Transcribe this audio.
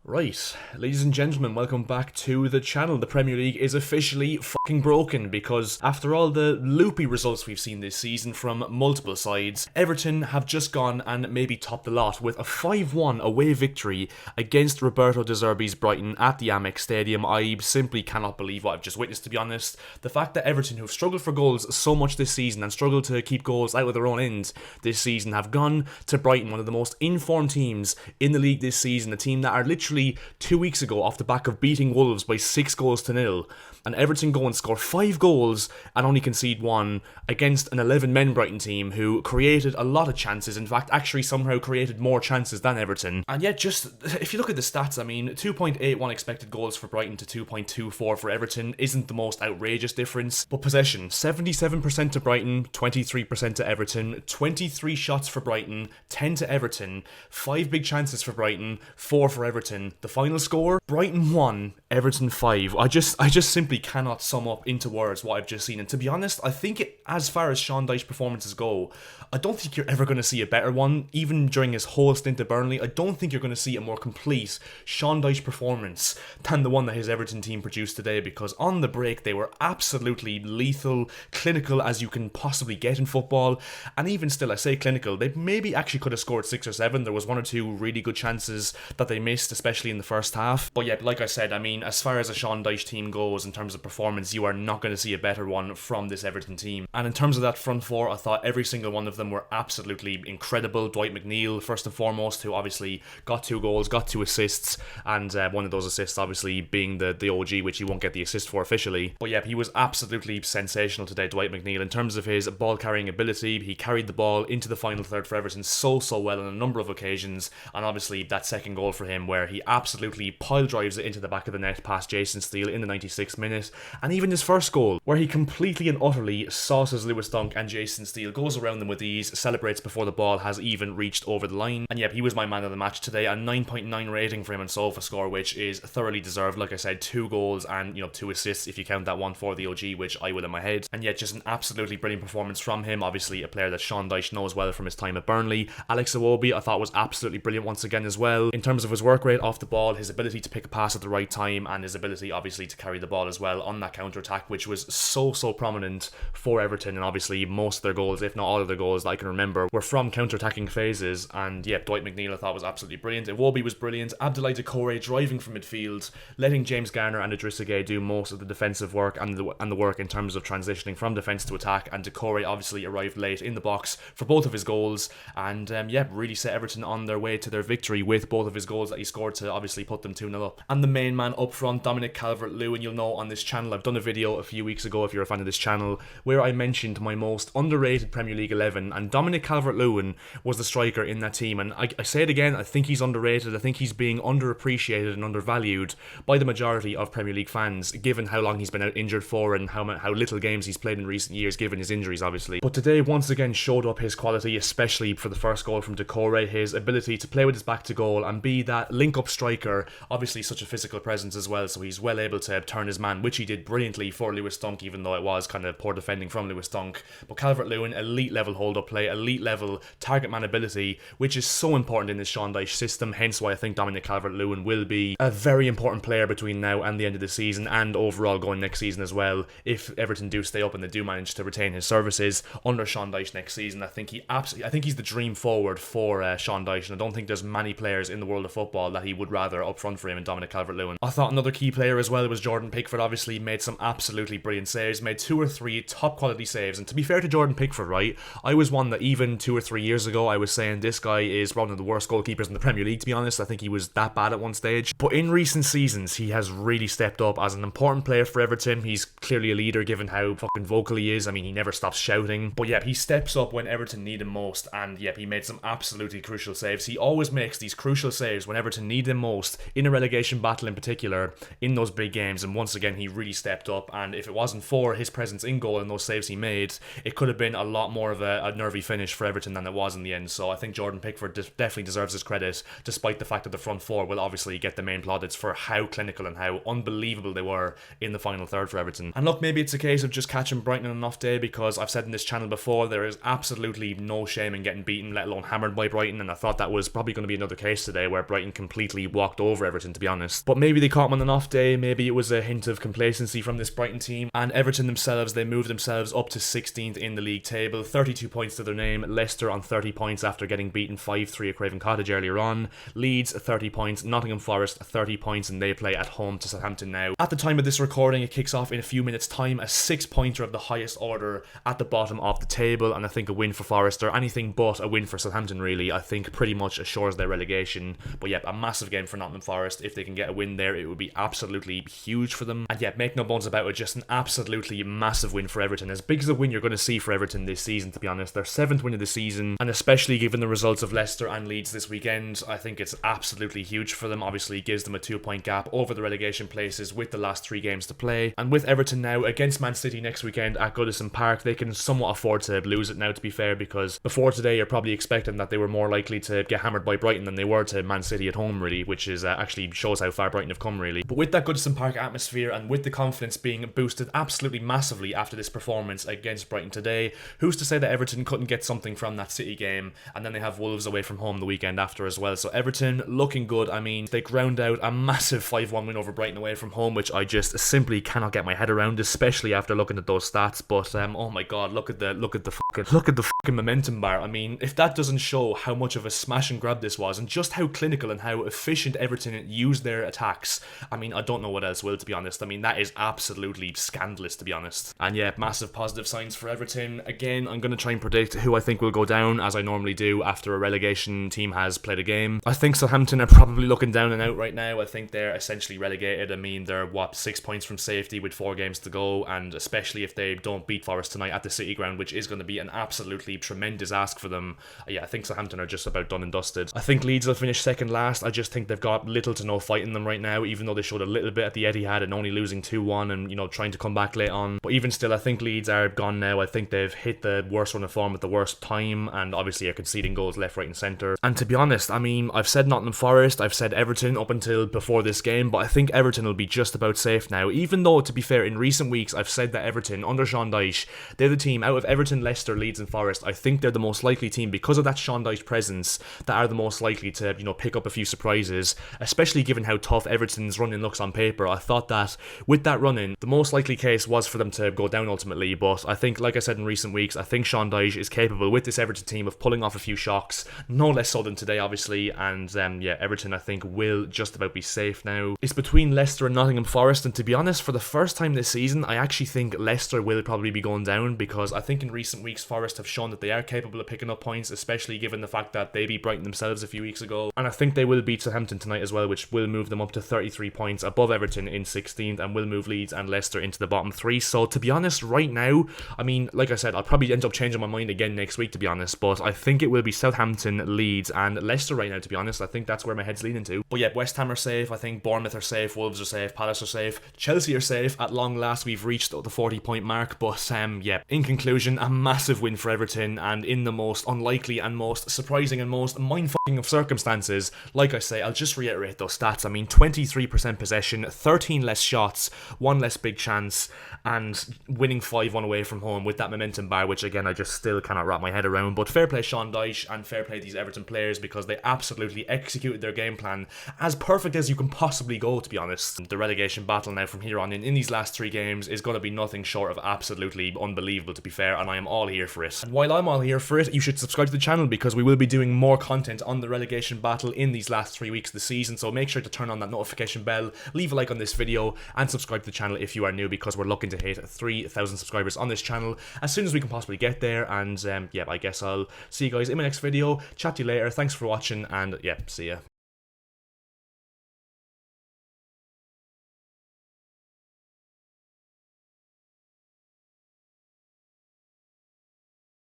Right, ladies and gentlemen, welcome back to the channel. The Premier League is officially fucking broken because after all the loopy results we've seen this season from multiple sides, Everton have just gone and maybe topped the lot with a 5-1 away victory against Roberto De Zerbi's Brighton at the Amex Stadium. I simply cannot believe what I've just witnessed, to be honest. The fact that Everton, who've struggled for goals so much this season and struggled to keep goals out of their own end this season, have gone to Brighton, one of the most informed teams in the league this season, a team that are literally 2 weeks ago off the back of beating Wolves by 6-0, and Everton go and score 5 goals and only concede 1 against an 11-men Brighton team who created a lot of chances, in fact actually somehow created more chances than Everton. And yet, just if you look at the stats, I mean 2.81 expected goals for Brighton to 2.24 for Everton isn't the most outrageous difference, but possession 77% to Brighton, 23% to Everton, 23 shots for Brighton, 10 to Everton, 5 big chances for Brighton, 4 for Everton. The final score, Brighton 1, Everton 5. I just simply cannot sum up into words what I've just seen. And to be honest, I think as far as Sean Dyche performances go, I don't think you're ever going to see a better one. Even during his whole stint at Burnley, I don't think you're going to see a more complete Sean Dyche performance than the one that his Everton team produced today, because on the break they were absolutely lethal, clinical as you can possibly get in football. And even still, I say clinical, they maybe actually could have scored 6 or 7. There was 1 or 2 really good chances that they missed, especially in the first half. But yeah, like I said, I mean, as far as a Sean Dyche team goes in terms of performance, you are not going to see a better one from this Everton team. And in terms of that front four, I thought every single one of them were absolutely incredible. Dwight McNeil, first and foremost, who obviously got 2 goals, got 2 assists, and one of those assists obviously being the OG, which he won't get the assist for officially. But yeah, he was absolutely sensational today, Dwight McNeil, in terms of his ball carrying ability. He carried the ball into the final third for Everton so well on a number of occasions, and obviously that second goal for him where he absolutely pile drives it into the back of the net past Jason Steele in the 96th minute, and even his first goal where he completely and utterly sauces Lewis Dunk and Jason Steele, goes around them with ease, celebrates before the ball has even reached over the line. And yep, he was my man of the match today, a 9.9 rating for him on SofaScore, which is thoroughly deserved. Like I said, 2 goals and 2 assists if you count that one for the OG, which I will in my head. And yet just an absolutely brilliant performance from him, obviously a player that Sean Dyche knows well from his time at Burnley. Alex Iwobi I thought was absolutely brilliant once again as well, in terms of his work rate off the ball, his ability to pick a pass at the right time, and his ability obviously to carry the ball as well on that counter-attack, which was so prominent for Everton. And obviously most of their goals, if not all of their goals that I can remember, were from counter-attacking phases. And yeah, Dwight McNeil I thought was absolutely brilliant. Iwobi was brilliant. Abdoulaye Doucouré driving from midfield, letting James Garner and Idrissa Gueye do most of the defensive work and the work in terms of transitioning from defence to attack. And Doucouré obviously arrived late in the box for both of his goals, and yeah, really set Everton on their way to their victory with both of his goals that he scored to obviously put them 2-0 up. And the main man up front, Dominic Calvert-Lewin, you'll know on this channel, I've done a video a few weeks ago if you're a fan of this channel, where I mentioned my most underrated Premier League 11, and Dominic Calvert-Lewin was the striker in that team. And I say it again, I think he's underrated. I think he's being underappreciated and undervalued by the majority of Premier League fans, given how long he's been out injured for and how little games he's played in recent years, given his injuries obviously. But today once again showed up his quality, especially for the first goal from Doucouré, his ability to play with his back to goal and be that link-up striker, obviously such a physical presence as well, so he's well able to turn his man, which he did brilliantly for Lewis Dunk, even though it was kind of poor defending from Lewis Dunk. But Calvert-Lewin, elite level hold-up play, elite level target man ability, which is so important in this Sean Dyche system, hence why I think Dominic Calvert-Lewin will be a very important player between now and the end of the season, and overall going next season as well, if Everton do stay up and they do manage to retain his services under Sean Dyche next season. I think he's the dream forward for Sean Dyche, and I don't think there's many players in the world of football that he would rather up front for him in Dominic Calvert-Lewin. I thought another key player as well was Jordan Pickford. Obviously made some absolutely brilliant saves, made 2 or 3 top quality saves. And to be fair to Jordan Pickford, right, I was one that even 2 or 3 years ago I was saying this guy is one of the worst goalkeepers in the Premier League, to be honest. I think he was that bad at one stage, but in recent seasons he has really stepped up as an important player for Everton. He's clearly a leader given how fucking vocal he is. I mean, he never stops shouting, but yeah, he steps up when Everton need him most, and yeah, he made some absolutely crucial saves. He always makes these crucial saves when Everton need him most, in a relegation battle in particular, in those big games. And once again he really stepped up, and if it wasn't for his presence in goal and those saves he made, it could have been a lot more of a nervy finish for Everton than it was in the end. So I think Jordan Pickford definitely deserves his credit, despite the fact that the front four will obviously get the main plaudits for how clinical and how unbelievable they were in the final third for Everton. And look, maybe it's a case of just catching Brighton on an off day, because I've said in this channel before, there is absolutely no shame in getting beaten, let alone hammered by Brighton, and I thought that was probably going to be another case today where Brighton completely basically walked over Everton, to be honest. But maybe they caught them on an off day, maybe it was a hint of complacency from this Brighton team, and Everton themselves, they moved themselves up to 16th in the league table, 32 points to their name. Leicester on 30 points after getting beaten 5-3 at Craven Cottage earlier on. Leeds 30 points, Nottingham Forest 30 points, and they play at home to Southampton now. At the time of this recording, it kicks off in a few minutes time, a 6-pointer of the highest order at the bottom of the table, and I think a win for Forest, or anything but a win for Southampton really, I think pretty much assures their relegation. But yeah, a massive game for Nottingham Forest. If they can get a win there, it would be absolutely huge for them. And yeah, make no bones about it, just an absolutely massive win for Everton. As big as a win you're going to see for Everton this season, to be honest. Their 7th win of the season, and especially given the results of Leicester and Leeds this weekend, I think it's absolutely huge for them. Obviously, it gives them a 2-point gap over the relegation places with the last 3 games to play. And with Everton now against Man City next weekend at Goodison Park, they can somewhat afford to lose it now, to be fair, because before today you're probably expecting that they were more likely to get hammered by Brighton than they were to Man City at home, really, which is actually shows how far Brighton have come, really. But with that Goodison Park atmosphere and with the confidence being boosted absolutely massively after this performance against Brighton today, who's to say that Everton couldn't get something from that City game? And then they have Wolves away from home the weekend after as well. So Everton looking good. I mean, they ground out a massive 5-1 win over Brighton away from home, which I just simply cannot get my head around, especially after looking at those stats. But oh my god, look at the fucking momentum bar. I mean, if that doesn't show how much of a smash and grab this was, and just how clinical and how efficient Everton used their attacks, I mean, I don't know what else will, to be honest. I mean, that is absolutely scandalous, to be honest. And yeah, massive positive signs for Everton. Again, I'm going to try and predict who I think will go down, as I normally do after a relegation team has played a game. I think Southampton are probably looking down and out right now. I think they're essentially relegated. I mean, they're 6 points from safety with 4 games to go, and especially if they don't beat Forest tonight at the City Ground, which is going to be an absolutely tremendous ask for them. Yeah, I think Southampton are just about done and dusted. I think Leeds will finish second last. I just think they've got little to no fight in them right now, even though they showed a little bit at the Etihad and only losing 2-1 and, you know, trying to come back late on. But even still, I think Leeds are gone now. I think they've hit the worst run of form at the worst time, and obviously are conceding goals left, right and centre. And to be honest, I mean, I've said Nottingham Forest, I've said Everton up until before this game, but I think Everton will be just about safe now, even though, to be fair, in recent weeks I've said that Everton, under Sean Dyche, they're the team out of Everton, Leicester, Leeds and Forest. I think they're the most likely team, because of that Sean Dyche presence, that are the most likely to, you know, pick up a few surprises, especially given how tough Everton's run-in looks on paper. I thought that with that run-in, the most likely case was for them to go down ultimately, but I think, like I said in recent weeks, I think Sean Dyche is capable with this Everton team of pulling off a few shocks, no less so than today obviously, and yeah, Everton I think will just about be safe now. It's between Leicester and Nottingham Forest, and to be honest, for the first time this season, I actually think Leicester will probably be going down, because I think in recent weeks Forest have shown that they are capable of picking up points, especially given the fact that they beat Brighton themselves a few weeks ago, and I think they will beat Southampton tonight as well, which will move them up to 33 points above Everton in 16th, and will move Leeds and Leicester into the bottom 3. So to be honest, right now, I mean, like I said, I'll probably end up changing my mind again next week, to be honest, but I think it will be Southampton, Leeds and Leicester right now, to be honest. I think that's where my head's leaning to. But yeah, West Ham are safe, I think Bournemouth are safe, Wolves are safe, Palace are safe, Chelsea are safe. At long last, we've reached the 40-point mark, but yeah, in conclusion, a massive win for Everton, and in the most unlikely and most surprising and most mind-fucking of circumstances. Like I say, I'll just reiterate those stats. I mean, 23% possession, 13 less shots, 1 less big chance, and winning 5-1 away from home with that momentum bar, which again I just still cannot wrap my head around. But fair play Sean Dyche, and fair play these Everton players, because they absolutely executed their game plan as perfect as you can possibly go, to be honest. The relegation battle now from here on in these last 3 games is going to be nothing short of absolutely unbelievable, to be fair, and I am all here for it. And while I'm all here for it, you should subscribe to the channel, because we will be doing more content on the relegation battle in these last 3 weeks of the season, so make sure to turn on that notification bell, leave a like on this video, and subscribe to the channel if you are new, because we're looking to hit 3,000 subscribers on this channel as soon as we can possibly get there. And yeah, I guess I'll see you guys in my next video. Chat to you later. Thanks for watching, and yeah, see ya.